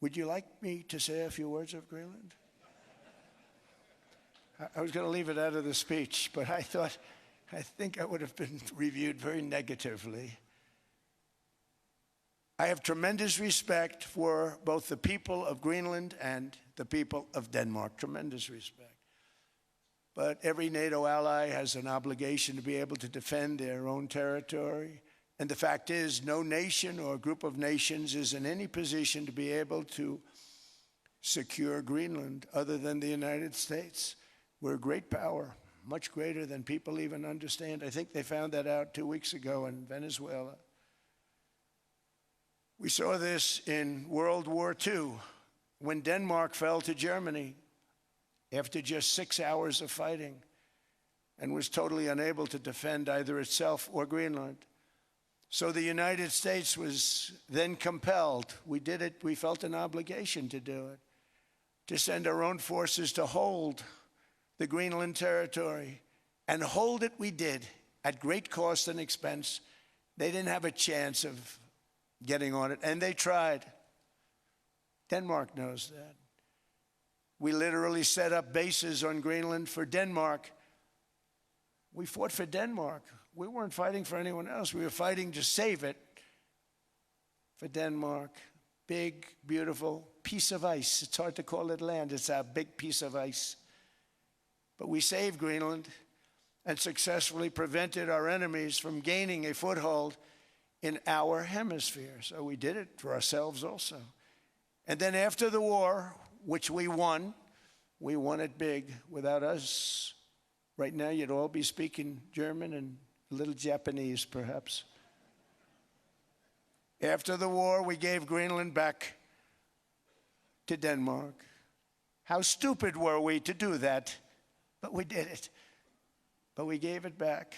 Would you like me to say a few words of Greenland? I was going to leave it out of the speech, but I think I would have been reviewed very negatively. I have tremendous respect for both the people of Greenland and the people of Denmark, tremendous respect. But every NATO ally has an obligation to be able to defend their own territory. And the fact is, no nation or group of nations is in any position to be able to secure Greenland other than the United States. We're a great power, much greater than people even understand. I think they found that out 2 weeks ago in Venezuela. We saw this in World War II, when Denmark fell to Germany after just 6 hours of fighting and was totally unable to defend either itself or Greenland. So the United States was then compelled. We did it, we felt an obligation to do it, to send our own forces to hold the Greenland territory. And hold it we did, at great cost and expense. They didn't have a chance of getting on it, and they tried. Denmark knows that. We literally set up bases on Greenland for Denmark. We fought for Denmark. We weren't fighting for anyone else. We were fighting to save it for Denmark. Big, beautiful piece of ice. It's hard to call it land. It's a big piece of ice. But we saved Greenland and successfully prevented our enemies from gaining a foothold in our hemisphere. So we did it for ourselves also. And then after the war, which we won it big. Without us, right now you'd all be speaking German and a little Japanese, perhaps. After the war, we gave Greenland back to Denmark. How stupid were we to do that? But we did it. But we gave it back.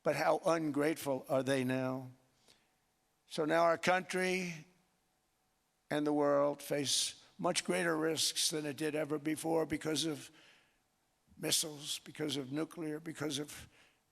But how ungrateful are they now? So now our country and the world face much greater risks than it did ever before because of missiles, because of nuclear, because of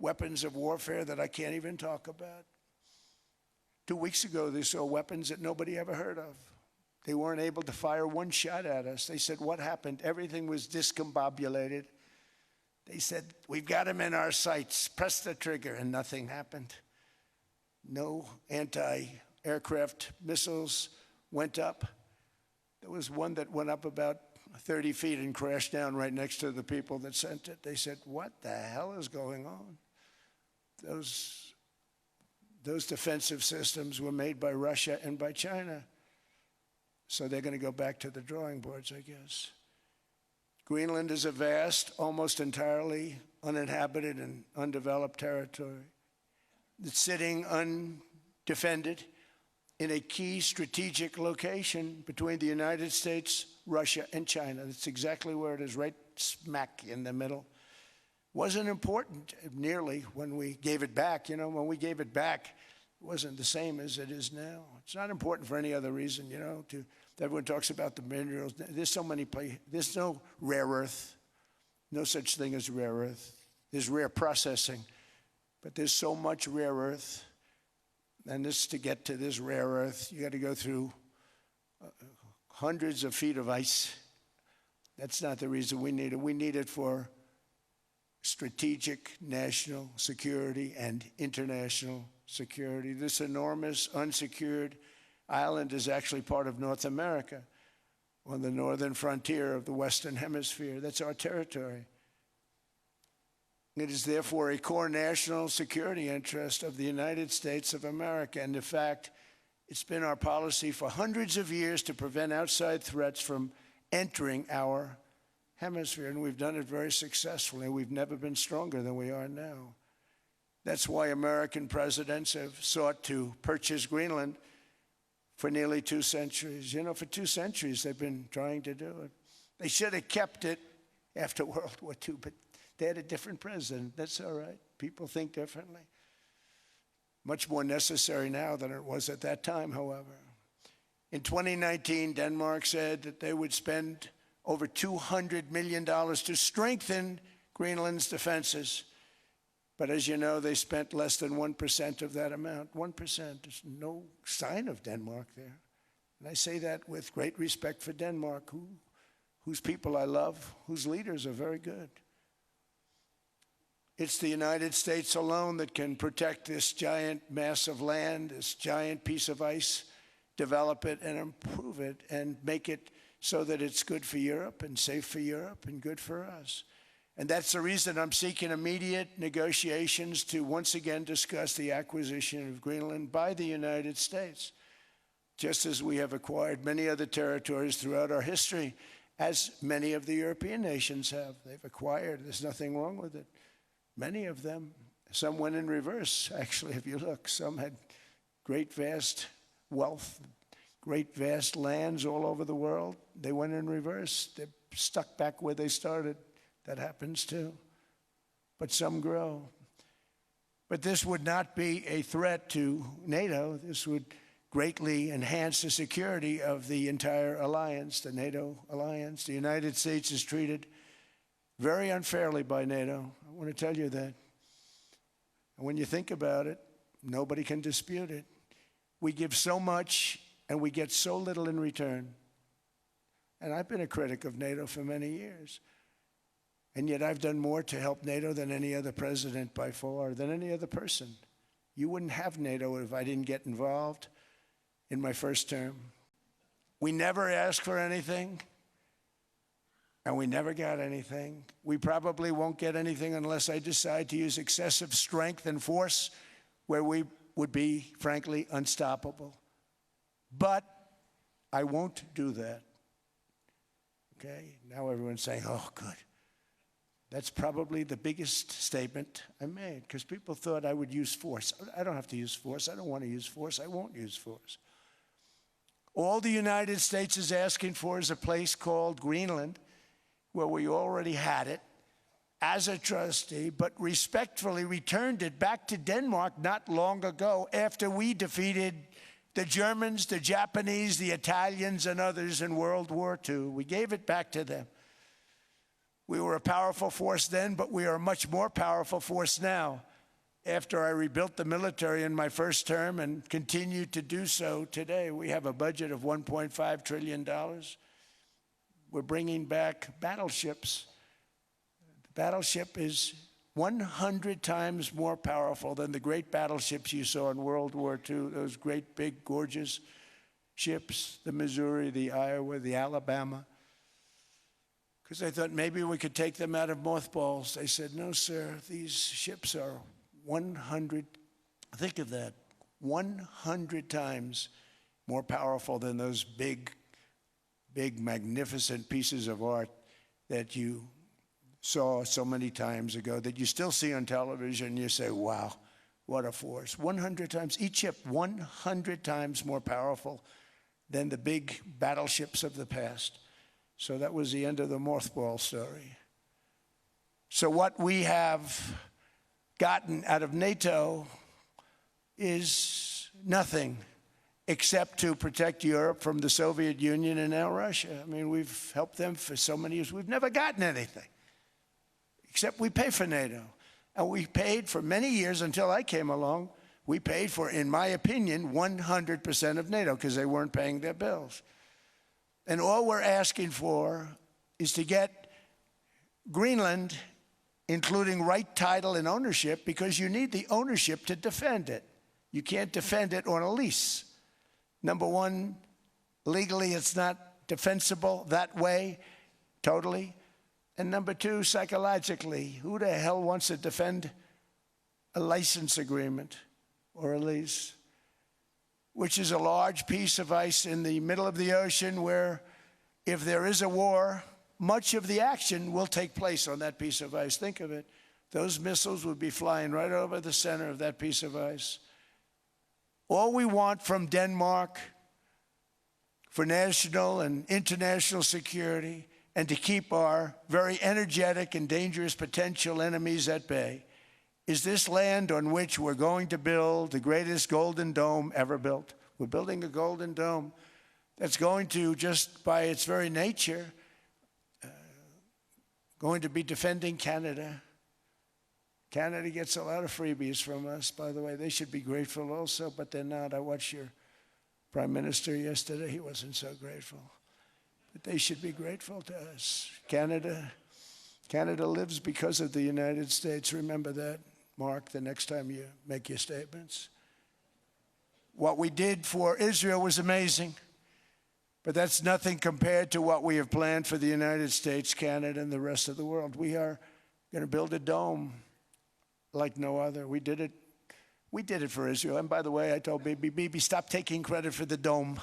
weapons of warfare that I can't even talk about. 2 weeks ago, they saw weapons that nobody ever heard of. They weren't able to fire one shot at us. They said, what happened? Everything was discombobulated. They said, we've got them in our sights. Press the trigger, and nothing happened. No anti-aircraft missiles went up. There was one that went up about 30 feet and crashed down right next to the people that sent it. They said, what the hell is going on? Those defensive systems were made by Russia and by China. So they're going to go back to the drawing boards, I guess. Greenland is a vast, almost entirely uninhabited and undeveloped territory. It's sitting undefended in a key strategic location between the United States, Russia, and China. That's exactly where it is, right smack in the middle. Wasn't important nearly when we gave it back. You know, when we gave it back, it wasn't the same as it is now. It's not important for any other reason, you know. Everyone talks about the minerals. There's so many places. There's no rare earth. No such thing as rare earth. There's rare processing. But there's so much rare earth. And to get to this rare earth, you got to go through hundreds of feet of ice. That's not the reason we need it. We need it for strategic national security and international security. This enormous unsecured island is actually part of North America on the northern frontier of the Western Hemisphere. That's our territory. It is therefore a core national security interest of the United States of America. And in fact, it's been our policy for hundreds of years to prevent outside threats from entering our hemisphere. And we've done it very successfully. We've never been stronger than we are now. That's why American presidents have sought to purchase Greenland for nearly 2 centuries. You know, for 2 centuries they've been trying to do it. They should have kept it after World War II, but they had a different president. That's all right. People think differently. Much more necessary now than it was at that time, however. In 2019, Denmark said that they would spend over $200 million to strengthen Greenland's defenses. But as you know, they spent less than 1% of that amount. 1%. There's no sign of Denmark there. And I say that with great respect for Denmark, whose people I love, whose leaders are very good. It's the United States alone that can protect this giant mass of land, this giant piece of ice, develop it and improve it and make it so that it's good for Europe and safe for Europe and good for us. And that's the reason I'm seeking immediate negotiations to once again discuss the acquisition of Greenland by the United States, just as we have acquired many other territories throughout our history, as many of the European nations have. They've acquired. There's nothing wrong with it. Many of them. Some went in reverse, actually, if you look. Some had great, vast wealth, great, vast lands all over the world. They went in reverse. They're stuck back where they started. That happens too. But some grow. But this would not be a threat to NATO. This would greatly enhance the security of the entire alliance, the NATO alliance. The United States is treated very unfairly by NATO. I want to tell you that. And when you think about it, nobody can dispute it. We give so much and we get so little in return. And I've been a critic of NATO for many years. And yet I've done more to help NATO than any other president by far, than any other person. You wouldn't have NATO if I didn't get involved in my first term. We never asked for anything, and we never got anything. We probably won't get anything unless I decide to use excessive strength and force where we would be, frankly, unstoppable. But I won't do that. Okay? Now everyone's saying, oh, good. That's probably the biggest statement I made, because people thought I would use force. I don't have to use force. I don't want to use force. I won't use force. All the United States is asking for is a place called Greenland, where we already had it as a trustee, but respectfully returned it back to Denmark not long ago after we defeated the Germans, the Japanese, the Italians, and others in World War II. We gave it back to them. We were a powerful force then, but we are a much more powerful force now after I rebuilt the military in my first term and continue to do so today. We have a budget of $1.5 trillion. We're bringing back battleships. The battleship is 100 times more powerful than the great battleships you saw in World War II, those great, big, gorgeous ships, the Missouri, the Iowa, the Alabama. Because I thought maybe we could take them out of mothballs. They said, no, sir, these ships are 100, think of that, 100 times more powerful than those big, magnificent pieces of art that you saw so many times ago, that you still see on television. You say, wow, what a force. 100 times, each ship 100 times more powerful than the big battleships of the past. So that was the end of the mothball story. So what we have gotten out of NATO is nothing except to protect Europe from the Soviet Union and now Russia. I mean, we've helped them for so many years. We've never gotten anything, except we pay for NATO. And we paid for many years until I came along. We paid for, in my opinion, 100% of NATO because they weren't paying their bills. And all we're asking for is to get Greenland, including right title and ownership, because you need the ownership to defend it. You can't defend it on a lease. Number one, legally it's not defensible that way, totally. And number two, psychologically, who the hell wants to defend a license agreement or a lease, which is a large piece of ice in the middle of the ocean where if there is a war, much of the action will take place on that piece of ice. Think of it. Those missiles would be flying right over the center of that piece of ice. All we want from Denmark for national and international security and to keep our very energetic and dangerous potential enemies at bay is this land on which we're going to build the greatest golden dome ever built. We're building a golden dome that's going to, just by its very nature, going to be defending Canada. Canada gets a lot of freebies from us, by the way. They should be grateful also, but they're not. I watch your Prime Minister yesterday, he wasn't so grateful. But they should be grateful to us. Canada lives because of the United States. Remember that, Mark, the next time you make your statements. What we did for Israel was amazing, but that's nothing compared to what we have planned for the United States, Canada, and the rest of the world. We are going to build a dome like no other. We did it for Israel. And by the way, I told Bibi, stop taking credit for the dome.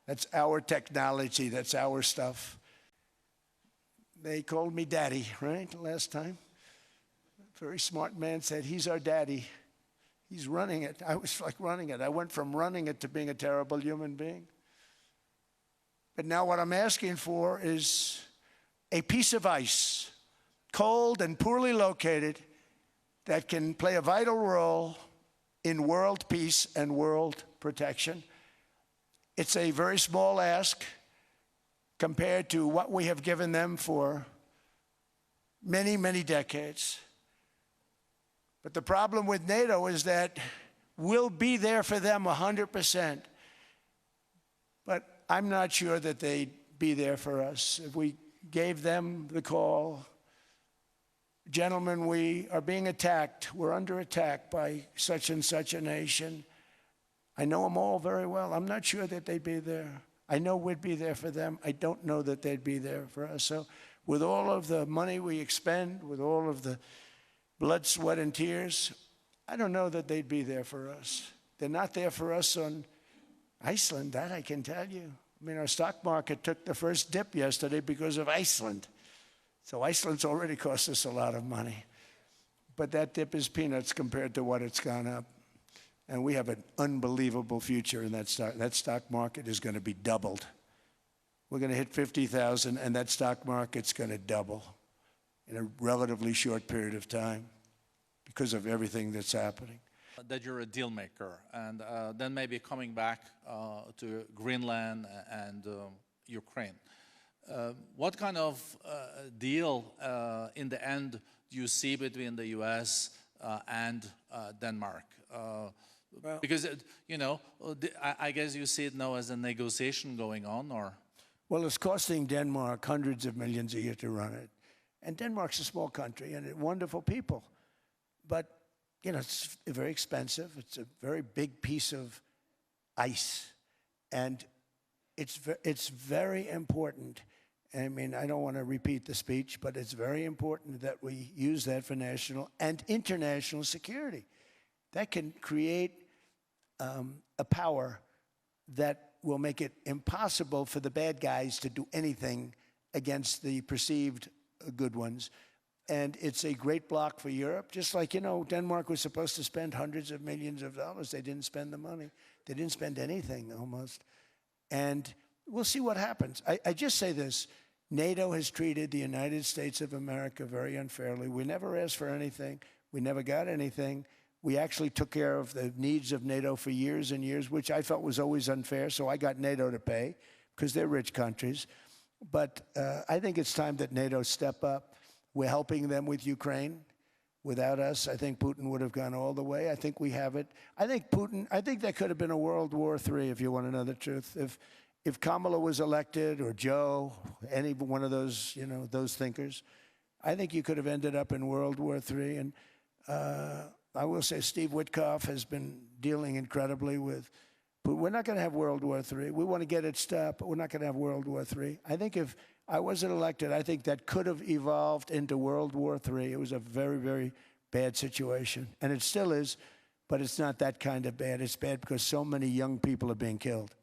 That's our technology. That's our stuff. They called me daddy, right, last time. A very smart man said, he's our daddy. He's running it. I was like running it. I went from running it to being a terrible human being. But now what I'm asking for is a piece of ice, cold and poorly located, that can play a vital role in world peace and world protection. It's a very small ask compared to what we have given them for many, many decades. But the problem with NATO is that we'll be there for them 100%. But I'm not sure that they'd be there for us. If we gave them the call, gentlemen, we are being attacked. We're under attack by such and such a nation. I know them all very well. I'm not sure that they'd be there. I know we'd be there for them. I don't know that they'd be there for us. So with all of the money we expend, with all of the blood, sweat, and tears, I don't know that they'd be there for us. They're not there for us on Iceland, that I can tell you. I mean, our stock market took the first dip yesterday because of Iceland. So Iceland's already cost us a lot of money. But that dip is peanuts compared to what it's gone up. And we have an unbelievable future in that stock. That stock market is going to be doubled. We're going to hit 50,000, and that stock market's going to double in a relatively short period of time because of everything that's happening. That you're a deal maker, and then maybe coming back to Greenland and Ukraine. What kind of deal in the end do you see between the US and Denmark? Well, because, you know, I guess you see it now as a negotiation going on, or? Well, it's costing Denmark hundreds of millions a year to run it. And Denmark's a small country and wonderful people. But, you know, it's very expensive. It's a very big piece of ice. And it's very important. I mean, I don't want to repeat the speech, but it's very important that we use that for national and international security. That can create a power that will make it impossible for the bad guys to do anything against the perceived good ones. And it's a great block for Europe. Just like, you know, Denmark was supposed to spend hundreds of millions of dollars. They didn't spend the money. They didn't spend anything almost. And we'll see what happens. I just say this. NATO has treated the United States of America very unfairly. We never asked for anything. We never got anything. We actually took care of the needs of NATO for years and years, which I felt was always unfair, so I got NATO to pay, because they're rich countries. But I think it's time that NATO step up. We're helping them with Ukraine. Without us, I think Putin would have gone all the way. I think we have it. I think that could have been a World War III, if you want to know the truth. If Kamala was elected, or Joe, any one of those, you know, those thinkers, I think you could have ended up in World War III. And I will say Steve Witkoff has been dealing incredibly with, but we're not going to have World War III. We want to get it stopped, but we're not going to have World War III. I think if I wasn't elected, I think that could have evolved into World War III. It was a very, very bad situation. And it still is, but it's not that kind of bad. It's bad because so many young people are being killed.